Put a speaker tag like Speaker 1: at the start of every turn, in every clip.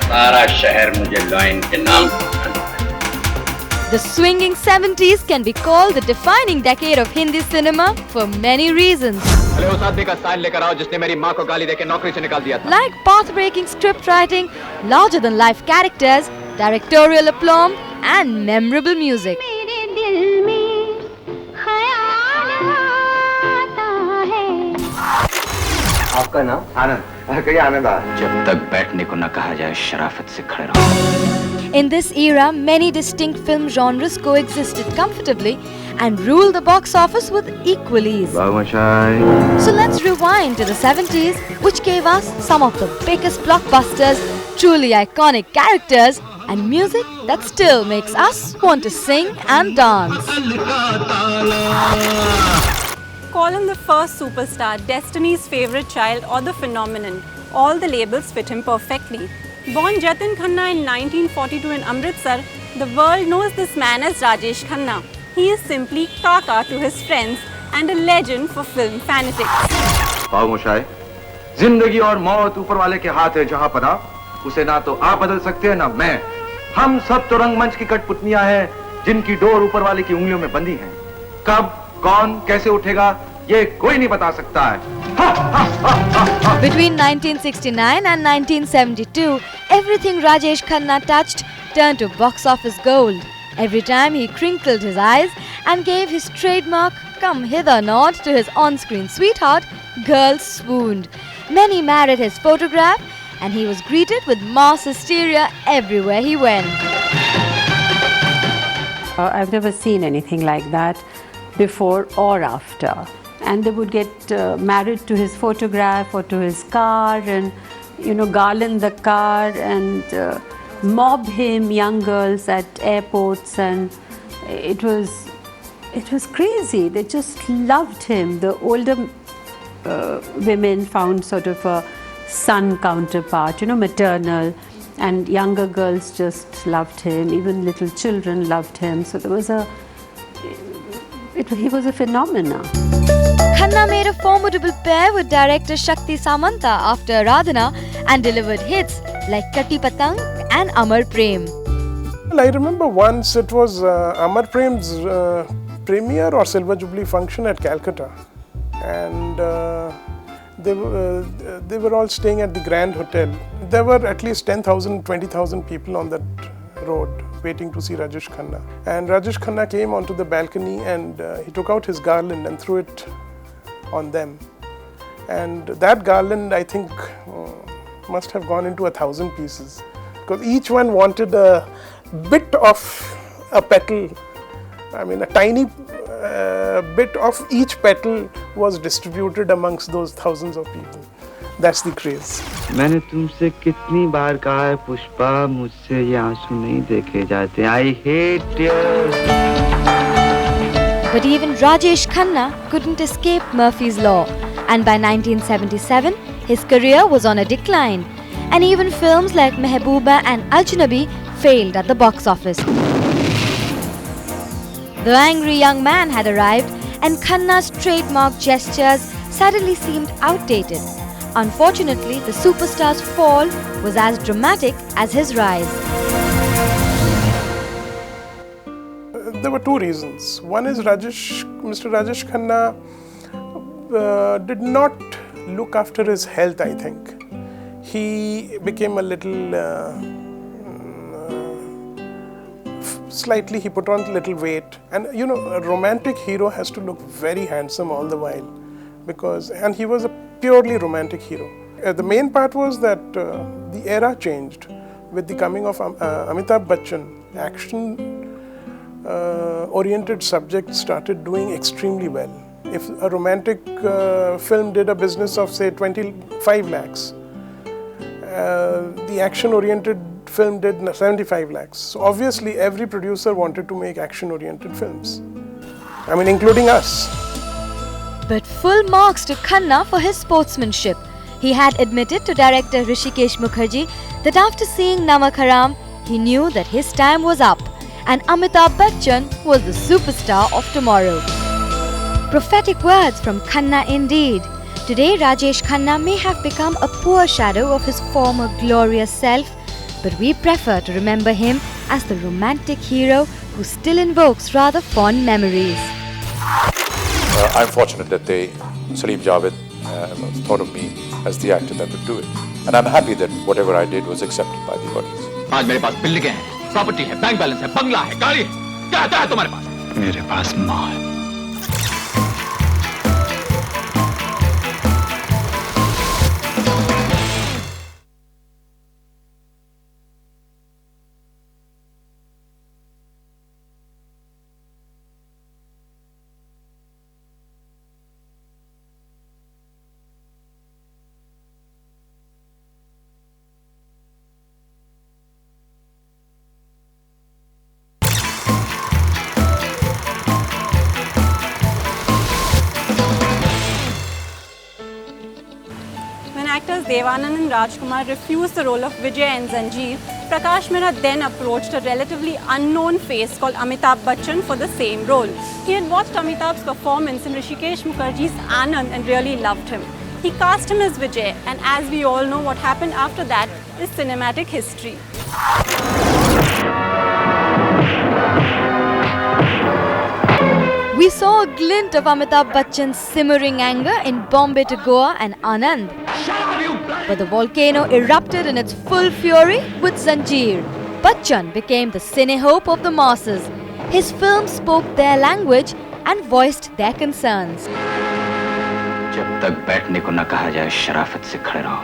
Speaker 1: सारा शहर मुझे लॉयन के नाम से जानता है।
Speaker 2: The swinging 70s can be called the defining decade of Hindi cinema for many reasons.
Speaker 3: अरे उस आदमी का साइन लेकर आओ जिसने मेरी माँ को गाली देके नौकरी से निकाल दिया था।
Speaker 2: Like path-breaking script writing, larger-than-life characters, directorial aplomb, and memorable music.
Speaker 3: आपका नाम आनंद? कहिए आनंद।
Speaker 1: जब तक बैठने को न कहा जाए शराफत से खड़े रहो।
Speaker 2: In this era, many distinct film genres coexisted comfortably and ruled the box office with equal ease. So let's rewind to the 70s, which gave us some of the biggest blockbusters, truly iconic characters, and music that still makes us want to sing and dance.
Speaker 4: Call him the first superstar, Destiny's favorite child, or the phenomenon. All the labels fit him perfectly. Born Jatin Khanna in 1942 in Amritsar, the world knows this man as Rajesh Khanna. He is simply Kaka to his friends and a legend for film fanatics.
Speaker 3: खामोशाई, जिंदगी और मौत ऊपर वाले के हाथ है जहाँ पना, उसे ना तो आप बदल सकते हैं ना मैं। हम सब तो रंगमंच की कठपुतलियां हैं जिनकी डोर ऊपर वाले की उंगलियों में बंधी है। कब कौन कैसे उठेगा ये कोई नहीं बता सकता है।
Speaker 2: Between 1969 and 1972, everything Rajesh Khanna touched turned to box office gold. Every time he crinkled his eyes and gave his trademark "come hither" nod to his on-screen sweetheart, girls swooned. Many married his photograph, and he was greeted with mass hysteria everywhere he went.
Speaker 5: I've never seen anything like that before or after. And they would get married to his photograph or to his car, and garland the car and mob him, young girls at airports, and it was crazy. They just loved him. The older women found sort of a son counterpart, maternal, and younger girls just loved him. Even little children loved him. So there was he was a phenomenon.
Speaker 2: Khanna made a formidable pair with director Shakti Samanta after Radhana and delivered hits like Katti Patang and Amar Prem.
Speaker 6: Well, I remember once it was Amar Prem's premiere or Silver Jubilee function at Calcutta, and they were all staying at the Grand Hotel. There were at least 10,000, 20,000 people on that road waiting to see Rajesh Khanna. And Rajesh Khanna came onto the balcony and he took out his garland and threw it on them. And that garland, I think, must have gone into 1,000 pieces, because each one wanted a bit of a petal. I mean, a tiny bit of each petal was distributed amongst those thousands of people. That's the craze.
Speaker 7: मैंने तुमसे कितनी बार कहा है पुष्पा, मुझसे ये आंसू नहीं देखे जाते. I hate tears.
Speaker 2: But even Rajesh Khanna couldn't escape Murphy's Law, and by 1977, his career was on a decline, and even films like Mehbooba and Ajnabi failed at the box office. The angry young man had arrived, and Khanna's trademark gestures suddenly seemed outdated. Unfortunately, the superstar's fall was as dramatic as his rise.
Speaker 6: There were two reasons. One is Mr. Rajesh Khanna did not look after his health, I think. He became a little, slightly, he put on a little weight. And you know, a romantic hero has to look very handsome all the while. And he was a purely romantic hero. The main part was that the era changed with the coming of Amitabh Bachchan. Action-oriented subjects started doing extremely well. If a romantic film did a business of say 25 lakhs, the action-oriented film did 75 lakhs. So obviously every producer wanted to make action-oriented films. I mean, including us.
Speaker 2: But full marks to Khanna for his sportsmanship. He had admitted to director Hrishikesh Mukherjee that after seeing Namak Haram, he knew that his time was up and Amitabh Bachchan was the superstar of tomorrow. Prophetic words from Khanna indeed. Today Rajesh Khanna may have become a poor shadow of his former glorious self, but we prefer to remember him as the romantic hero who still invokes rather fond memories.
Speaker 8: I'm fortunate that Salim Javed thought of me as the actor that would do it. And I'm happy that whatever I did was accepted by the audience.
Speaker 1: आज मेरे पास बिल्डिंगें हैं, property है, bank balance है, बंगला है, गाड़ी है, क्या है तुम्हारे पास? मेरे पास माँ है।
Speaker 4: Actors Devanand and Rajkumar refused the role of Vijay and Zanjeer, Prakash Mehra then approached a relatively unknown face called Amitabh Bachchan for the same role. He had watched Amitabh's performance in Hrishikesh Mukherjee's Anand and really loved him. He cast him as Vijay, and as we all know, what happened after that is cinematic history.
Speaker 2: We saw a glint of Amitabh Bachchan's simmering anger in Bombay to Goa and Anand. But the volcano erupted in its full fury with Zanjeer. Bachchan became the cine hope of the masses. His films spoke their language and voiced their concerns.
Speaker 1: जब तक बैठने को न कहा जाए शराफत से खड़े रहो.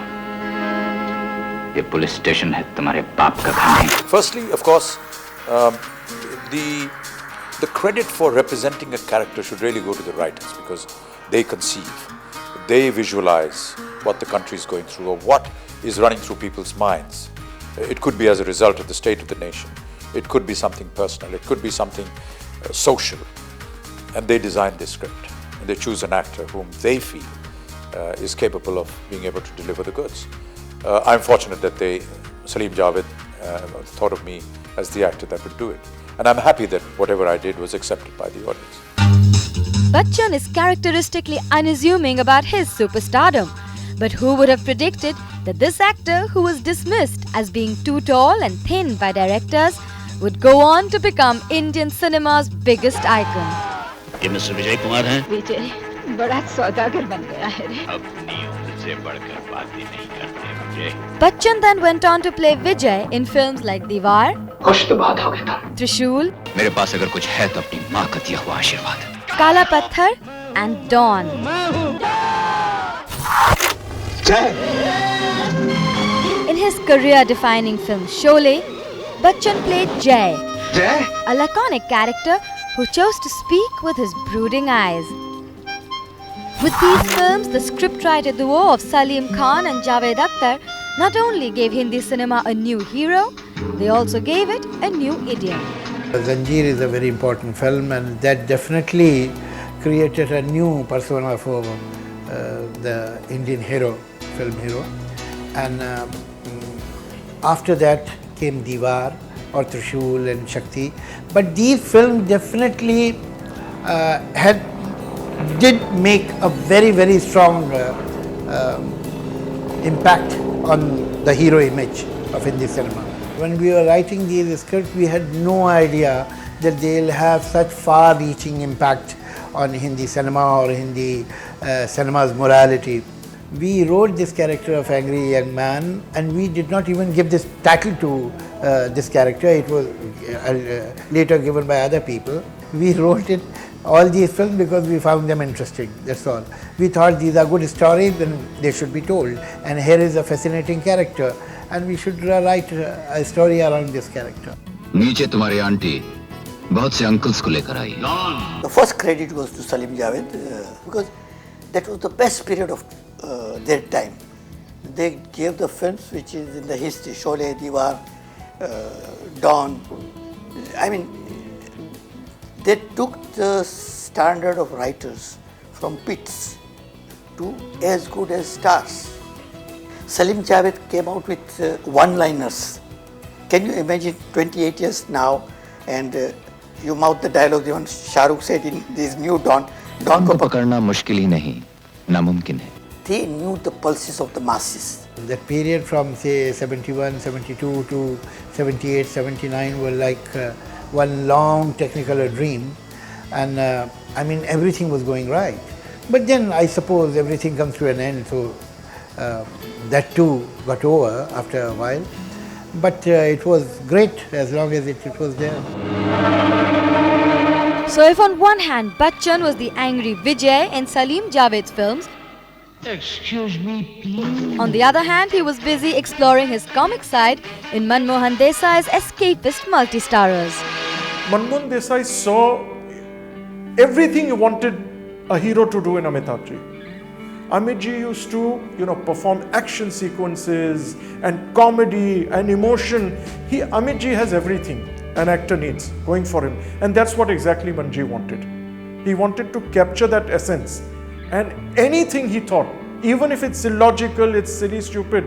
Speaker 1: ये पुलिस स्टेशन है, तुम्हारे बाप का घर नहीं.
Speaker 8: Firstly, of course, the credit for representing a character should really go to the writers because they conceive, they visualize what the country is going through or what is running through people's minds. It could be as a result of the state of the nation. It could be something personal. It could be something social. And they design this script. And they choose an actor whom they feel is capable of being able to deliver the goods. I'm fortunate that Salim Javed thought of me as the actor that would do it. And I'm happy that whatever I did was accepted by the audience.
Speaker 2: Bachchan is characteristically unassuming about his superstardom. But who would have predicted that this actor, who was dismissed as being too tall and thin by directors, would go on to become Indian cinema's biggest icon.
Speaker 9: ये mister Vijay Kumar हैं?
Speaker 10: विजय बड़ा सौदागर बन गया है रे।
Speaker 9: अपनी उम्र से बढ़कर बातें नहीं करते विजय।
Speaker 2: Bachchan then went on to play Vijay in films like Diwar,
Speaker 1: खुश तो बहुत हो गए तुम.
Speaker 2: Trishul,
Speaker 1: मेरे पास अगर कुछ है तो अपनी माँ का दिया हुआ आशीर्वाद.
Speaker 2: Kala Patthar and Dawn. In his career-defining film Sholay, Bachchan played Jay, a laconic character who chose to speak with his brooding eyes. With these films, the scriptwriter duo of Salim Khan and Javed Akhtar not only gave Hindi cinema a new hero, they also gave it a new idiom.
Speaker 11: Zanjeer is a very important film, and that definitely created a new persona for the Indian hero, film hero. And after that came Diwar or Trishul and Shakti. But these films definitely did make a very, very strong impact on the hero image of Hindi cinema. When we were writing these scripts, we had no idea that they'll have such far-reaching impact on Hindi cinema or Hindi cinema's morality. We wrote this character of angry young man, and we did not even give this title to this character. It was later given by other people. We wrote all these films because we found them interesting, that's all. We thought these are good stories and they should be told, and here is a fascinating character and we should write a story around this character.
Speaker 1: नीचे तुम्हारी aunty बहुत से uncles को लेकर आई।
Speaker 12: The first credit goes to Salim Javed because that was the best period of their time. They gave the films which is in the history, Sholay, Diwar, Dawn. I mean, they took the standard of writers from pits to as good as stars. Salim Javed came out with one-liners. Can you imagine 28 years now and you mouth the dialogue even Shah Rukh said in this new Dawn. Dawn
Speaker 1: को पकड़ना मुश्किल ही नहीं, नामुमकिन है।
Speaker 12: They knew the pulses of the masses.
Speaker 11: That period from say 71, 72 to 78, 79 were like one long technicolor dream, and I mean everything was going right. But then I suppose everything comes to an end, so that too got over after a while. But it was great as long as it was there.
Speaker 2: So if on one hand Bachchan was the angry Vijay in Salim Javed's films,
Speaker 9: Excuse me, please.
Speaker 2: on the other hand he was busy exploring his comic side in Manmohan Desai's escapist multi-starrers.
Speaker 13: Manmohan Desai saw everything he wanted a hero to do in Amitabh Ji. Amit Ji used to, perform action sequences and comedy and emotion. Amit Ji has everything an actor needs going for him, and that's what exactly Manji wanted. He wanted to capture that essence, and anything he thought, even if it's illogical, it's silly, stupid,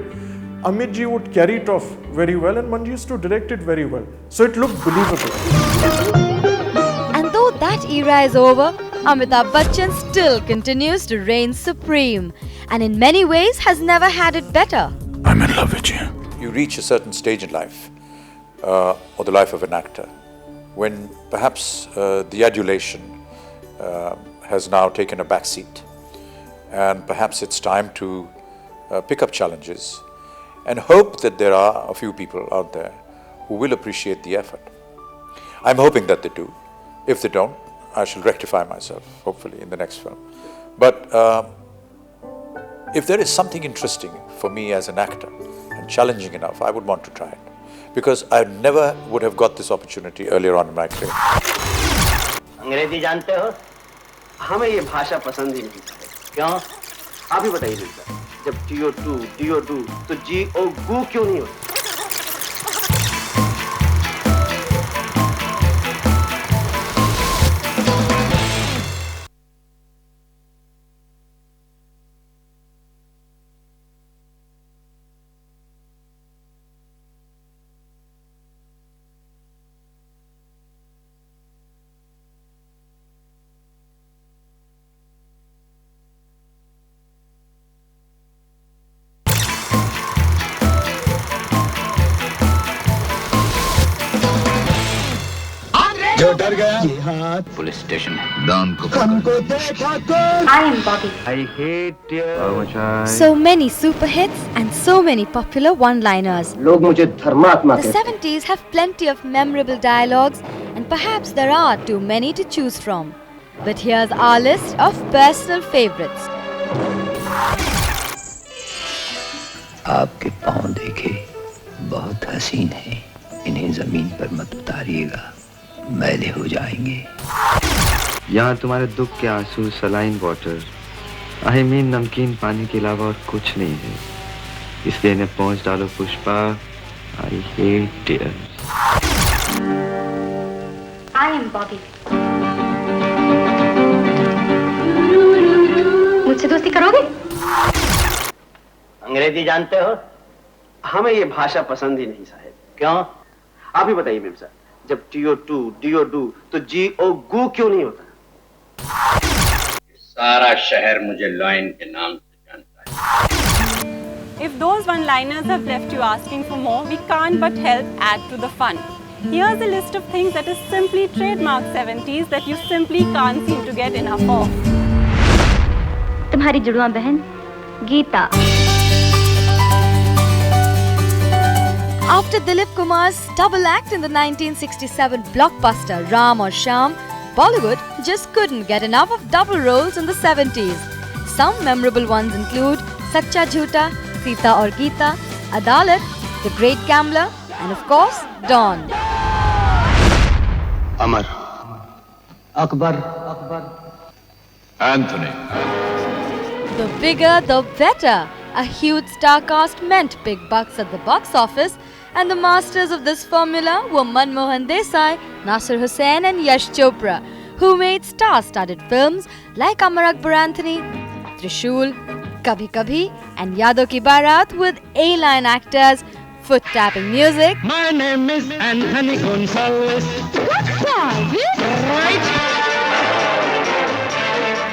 Speaker 13: Amit Ji would carry it off very well, and Manji used to direct it very well. So it looked believable.
Speaker 2: And though that era is over, Amitabh Bachchan still continues to reign supreme, and in many ways has never had it better.
Speaker 8: I'm in love with you. You reach a certain stage in life, or the life of an actor, when perhaps the adulation has now taken a back seat, and perhaps it's time to pick up challenges and hope that there are a few people out there who will appreciate the effort. I'm hoping that they do. If they don't, I shall rectify myself, hopefully, in the next film. But if there is something interesting for me as an actor and challenging enough, I would want to try it. Because I never would have got this opportunity earlier on in my career.
Speaker 14: अंग्रेजी जानते हो? हमें ये भाषा पसंद ही नहीं। क्यों? आप ही बताइए सर। जब DO2 तो GO गू क्यों नहीं होता?
Speaker 1: जो डर गया ये हाथ पुलिस स्टेशन डॉन को
Speaker 10: हमको देखा कौन? I am Bobby.
Speaker 7: I hate you.
Speaker 2: So many super hits and so many popular one-liners.
Speaker 14: लोग मुझे धर्मात्मा
Speaker 2: The
Speaker 14: कहते हैं।
Speaker 2: 70s have plenty of memorable dialogues, and perhaps there are too many to choose from. But here's our list of personal favorites.
Speaker 1: आपके पाँव देखे बहुत हसीन हैं, इन्हें जमीन पर मत उतारिएगा, मैले हो जाएंगे।
Speaker 7: यहाँ तुम्हारे दुख के आंसू सलाइन वाटर, आई मीन नमकीन पानी के अलावा और कुछ नहीं है, इसलिए इन्हें पहुँच डालो Pushpa. I hate tears.
Speaker 10: I am Bobby. मुझसे दोस्ती करोगे?
Speaker 14: अंग्रेजी जानते हो? हमें ये भाषा पसंद ही नहीं साहब। क्यों? आप ही बताइए मेम साहब। जब DO2 तो GO गू क्यों नहीं होता?
Speaker 9: सारा शहर मुझे लॉयन के नाम से जानता है।
Speaker 4: If those one-liners have left you asking for more, we can't but help add to the fun. Here's a list of things that is simply trademark 70s that you simply can't seem to get enough of.
Speaker 10: तुम्हारी जुड़वा बहन Gita.
Speaker 2: After Dilip Kumar's double act in the 1967 blockbuster Ram Aur Shyam, Bollywood just couldn't get enough of double roles in the 70s. Some memorable ones include Sacha Jhoota, Sita Aur Geeta, Adalat, The Great Gambler, and of course, Dawn.
Speaker 9: Amar.
Speaker 14: Akbar.
Speaker 9: Anthony.
Speaker 2: The bigger, the better. A huge star cast meant big bucks at the box office, and the masters of this formula were Manmohan Desai, Nasir Hussain and Yash Chopra, who made star-studded films like Amar Akbar Anthony, Trishul, Kabhi Kabhi and Yadon Ki Baaraat with A-line actors, foot-tapping music.
Speaker 14: My name is Anthony Gonzalez. Right?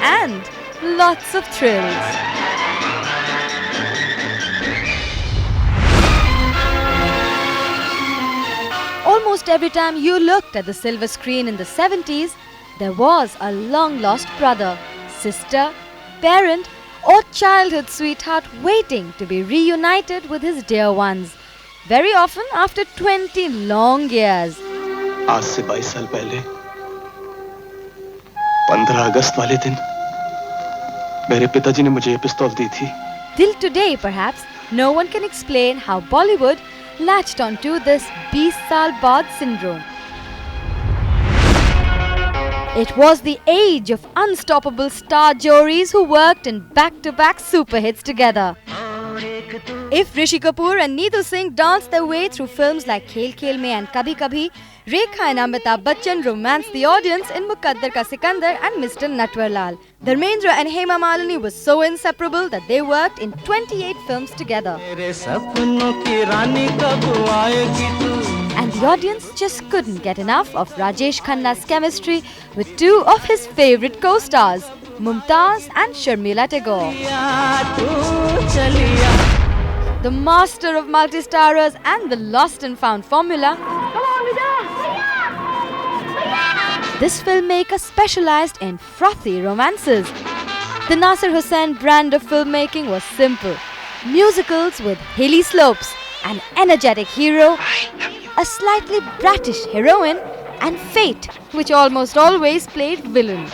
Speaker 2: And lots of thrills. Almost every time you looked at the silver screen in the 70s, there was a long-lost brother, sister, parent, or childhood sweetheart waiting to be reunited with his dear ones. Very often after 20 long years.
Speaker 15: आज से 22 साल पहले 15 अगस्त वाले दिन मेरे पिताजी ने मुझे ये पिस्तौल दी थी.
Speaker 2: Till today, perhaps, no one can explain how Bollywood latched onto this 20 saal baad syndrome. It was the age of unstoppable star joris who worked in back-to-back super hits together. If Rishi Kapoor and Neetu Singh danced their way through films like Khel Khel Mein and Kabhi Kabhi, Rekha and Amitabh Bachchan romanced the audience in Mukaddar Ka Sikandar and Mr. Natwarlal. Dharmendra and Hema Malini were so inseparable that they worked in 28 films together. And the audience just couldn't get enough of Rajesh Khanna's chemistry with two of his favorite co-stars, Mumtaz and Sharmila Tagore. The master of multi-starrers and the lost and found formula, this filmmaker specialized in frothy romances. The Nasir Hussain brand of filmmaking was simple. Musicals with hilly slopes, an energetic hero, a slightly bratish heroine, and fate, which almost always played villain.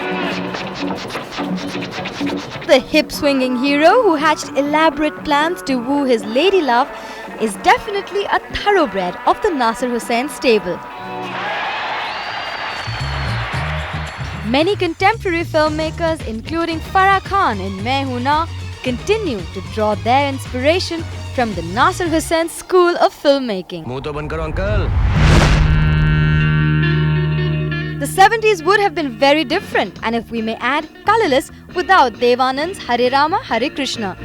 Speaker 2: The hip-swinging hero who hatched elaborate plans to woo his lady love is definitely a thoroughbred of the Nasir Hussain stable. Many contemporary filmmakers, including Farah Khan in Main Hoon Na, continue to draw their inspiration from the Nasir Hussain school of filmmaking.
Speaker 15: मुंह तो बंद करो uncle.
Speaker 2: The 70s would have been very different, and if we may add, colorless without Devanand's Hare Rama Hare Krishna.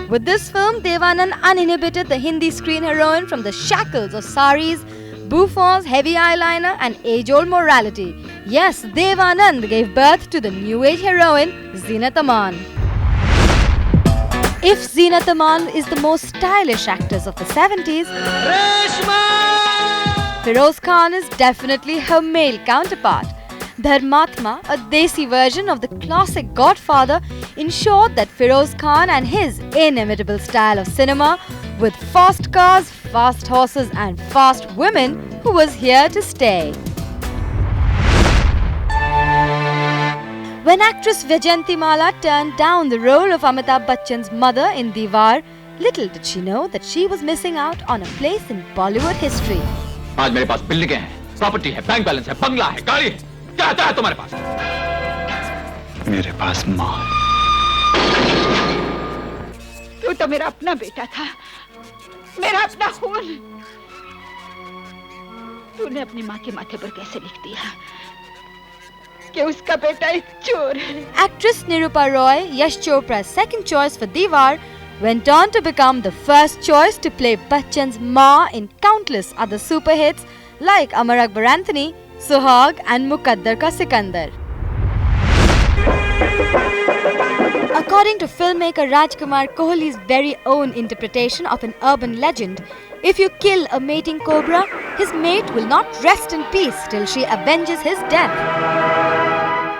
Speaker 2: With this film, Devanand uninhibited the Hindi screen heroine from the shackles of saris, bouffants, heavy eyeliner and age-old morality. Yes, Devanand gave birth to the new age heroine, Zeenat Aman. If Zeenat Aman is the most stylish actress of the 70s, Feroz Khan is definitely her male counterpart. Dharmatma, a Desi version of the classic Godfather, ensured that Feroz Khan and his inimitable style of cinema, with fast cars, fast horses and fast women, was here to stay. When actress Vaijayanti Mala turned down the role of Amitabh Bachchan's mother in Diwar, little did she know that she was missing out on a place in Bollywood history.
Speaker 1: आज मेरे पास बिल्डिंगें हैं, property है, bank balance है, बंगला है, गाड़ी है, क्या है तुम्हारे पास?
Speaker 9: मेरे पास माँ.
Speaker 16: तू तो मेरा अपना बेटा था, मेरा अपना खून. तूने अपनी माँ के माथे पर कैसे लिख दिया कि उसका बेटा एक चोर है?
Speaker 2: Actress Nirupa Roy, Yash Chopra's second choice for Diwar, went on to become the first choice to play Bachchan's Ma in countless other super hits like Amar Akbar Anthony, Suhag and Mukaddar Ka Sikandar. According to filmmaker Rajkumar Kohli's very own interpretation of an urban legend, if you kill a mating cobra, his mate will not rest in peace till she avenges his death.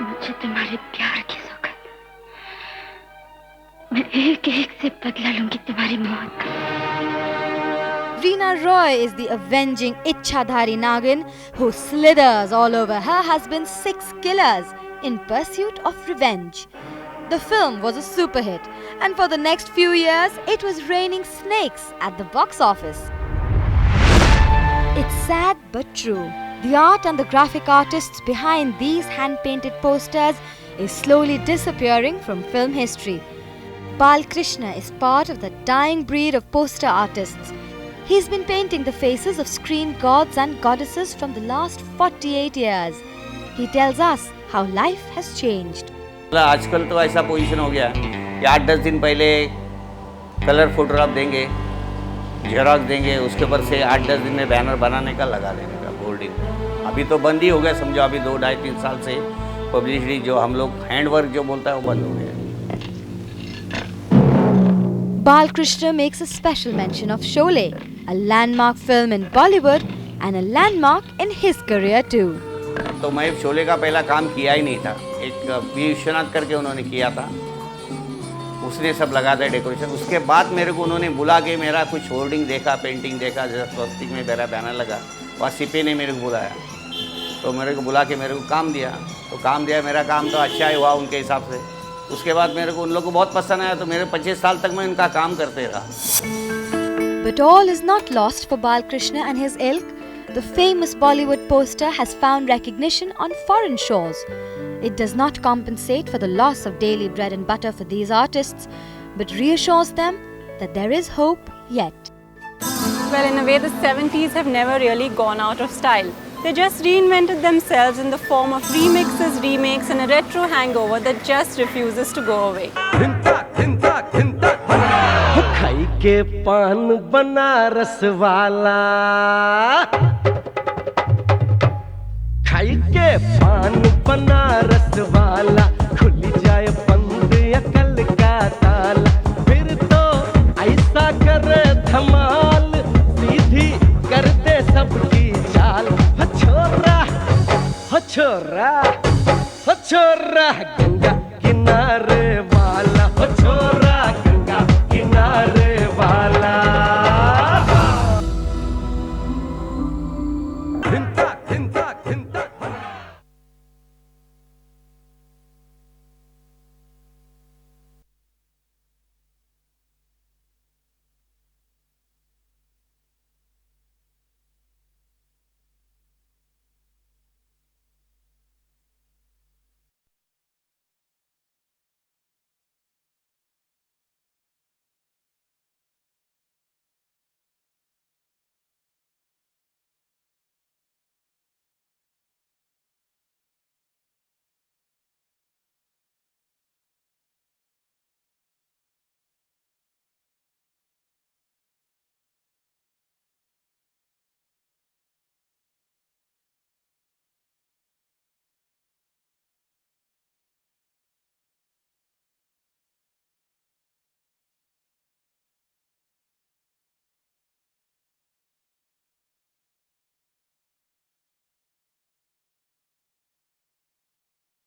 Speaker 16: मुझे तुम्हारे प्यार की सौगंध, मैं एक-एक से बदला लूंगी तुम्हारी मौत का।
Speaker 2: Reena Roy is the avenging Ichhadhari Nagin who slithers all over her husband's 6 killers in pursuit of revenge. The film was a super hit, and for the next few years, it was raining snakes at the box office. It's sad but true. The art and the graphic artists behind these hand-painted posters is slowly disappearing from film history. Balkrishna is part of the dying breed of poster artists. He's been painting the faces of screen gods and goddesses from the last 48 years. He tells us how life has changed.
Speaker 17: आजकल तो ऐसा position हो गया कि 8-10 दिन पहले colour photograph देंगे, xerox देंगे, उसके ऊपर से 8-10 दिन में बैनर बनाने का लगा लेने का बोल्डिंग। अभी तो बंद ही हो गया, समझो अभी 2-2.5-3 साल से पब्लिसिटी जो हम लोग हैंडवर्क जो बोलता है वो बंद हो गया।
Speaker 2: Balkrishna makes a special mention of Sholay, a landmark film in Bollywood and a landmark in his career too.
Speaker 17: तो मैं शोले का पहला काम किया ही नहीं था, एक वी विश्वनाथ करके उन्होंने किया था, उसने सब लगा था डेकोरेशन। उसके बाद मेरे को उन्होंने बुला के मेरा कुछ होर्डिंग देखा, पेंटिंग देखा, जैसे स्वस्तिक में मेरा बैनर लगा, वहाँ सीपी ने मेरे को बुलाया, तो मेरे को बुला के मेरे को काम दिया, तो काम दिया, मेरा काम तो अच्छा ही हुआ उनके हिसाब से। उसके बाद मेरे को उन लोगों को बहुत पसंद आया, तो मेरे 25 साल तक मैं उनका काम करते रहा।
Speaker 2: But all is not lost for Balkrishna and his ilk. The famous Bollywood poster has found recognition on foreign shores. It does not compensate for the loss of daily bread and butter for these artists, but reassures them that there is hope yet.
Speaker 4: Well, in a way, the 70s have never really gone out of style. They just reinvented themselves in the form of remixes, remakes, and a retro hangover that just refuses to go away.
Speaker 18: खाई के पान बनारस वाला, खाई के पान बनारस वाला, खुल जाए बंद अकल का ताला, फिर तो ऐसा करे धमाल, सीधी कर दे सबकी चाल। हो छोरा, हो छोरा, हो छोरा,